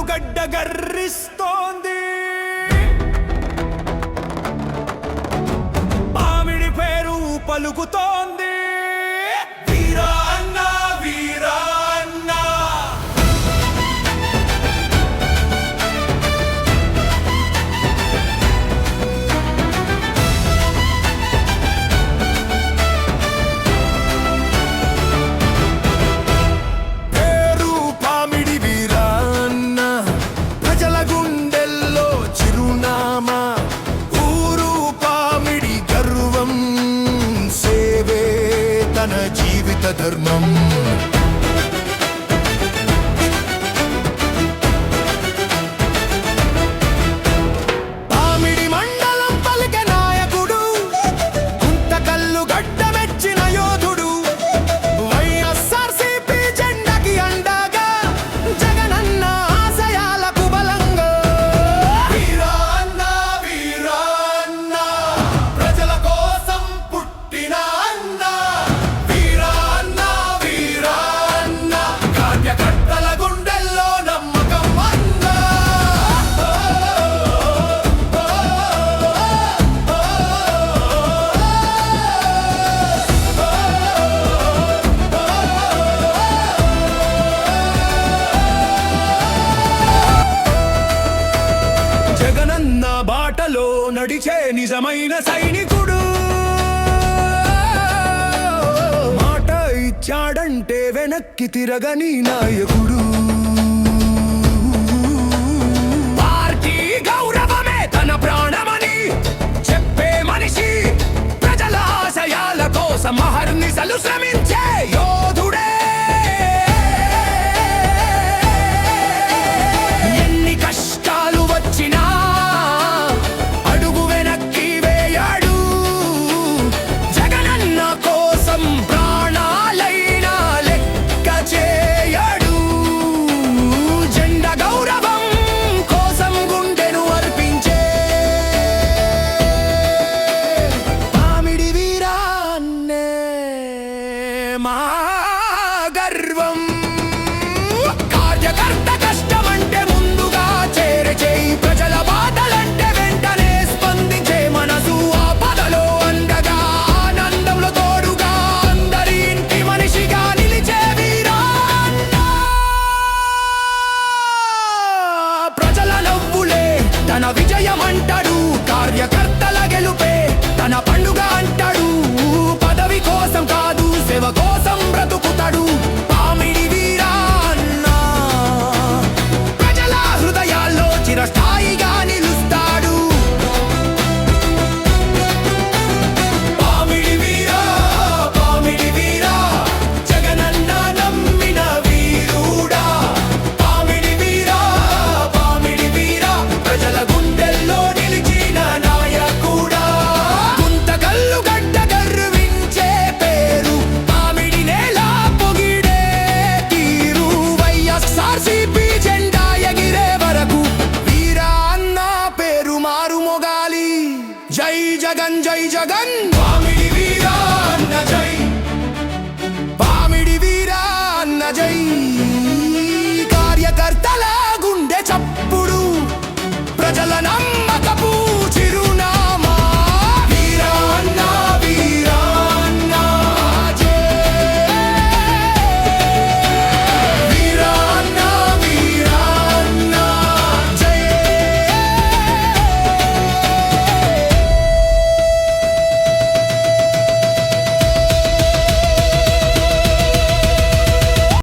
గడ్డ గర్రిస్తోంది. పామిడి పేరు పలుకుతోంది. వీరా అన్నా, వీరా అన్నా. పేరు పామిడి వీరా అన్నా, ప్రజల గుండెల్లో చిరునామా. ఊరు పామిడి గర్వం, సేవే తన జీవిత ధర్మం. పామిడి మండలం పలికే నాయకుడు, గుంతకల్లు గడ్డ మెచ్చిన యోధుడు. వైఎస్ఆర్సీపీ జెండాకి అండగా, జగనన్న ఆశయాలకు బలంగా. వీరా అన్నా, వీరా అన్నా, ప్రజల కోసం పుట్టిన అన్నా. వీరా అన్నా, వీరా అన్నా, కార్యకర్తల గుండెల్లో నమ్మకం అన్నా. జగనన్న బాటలో నడిచే నిజమైన సైనికుడు. మాట ఇచ్చాడంటే వెనక్కి తిరగని నాయకుడు. పార్టీ గౌరవమే తన ప్రాణమని చెప్పే మనిషి. ప్రజల ఆశయాల కోసం అహర్నిశలు శ్రమించే యోధుడే. ఎన్ని కష్టాలు వచ్చినా అడుగు వెనక్కి వేయాడు. జగనన్న కోసం ప్రాణాలైనా లెక్క చేయడు. జెండా గౌరవం కోసం గుండెను అర్పించే పామిడి వీరా అన్నే మా గర్వం. కార్యకర్త కష్టమంటే ముందుగా చేరే చేయి, ప్రజల బాధలంటే వెంటనే స్పందించే మనసు. ఆపదలో అండగా, ఆనందంలో తోడుగా, అందరి ఇంటి మనిషిగా నిలిచే వీరా అన్నా. ప్రజల నవ్వులే తన విజయం అంటాడు, కార్యకర్తల గెలుపే తన పండుగ అంటాడు. పదవి కోసం కాదు, సేవ కోసం బ్రతుకుతాడు పామిడి వీరా అన్నా. ప్రజల హృదయాల్లో చిరస్థాయిగా నిలుస్తాడు. పామిడి వీరా, పామిడి వీరా, జగనన్న నమ్మిన వీరుడా. పామిడి వీరా, పామిడి వీరా, ప్రజల గుండెల్లో నిలిచిన నాయకుడా. గుంతకల్లు గడ్డ గర్వించే పేరు, పామిడి నేల పొగిడే తీరు. వైఎస్ఆర్సీపీ జెండా ఎగిరే వరకు వీరా అన్న పేరు మారు మొగాలి. జై జగన్, జై జగన్. పామిడి వీరా అన్న జై, పామిడి వీరా అన్న జై. కార్యకర్తల గుండె చప్పుడు, ప్రజల నమ్మ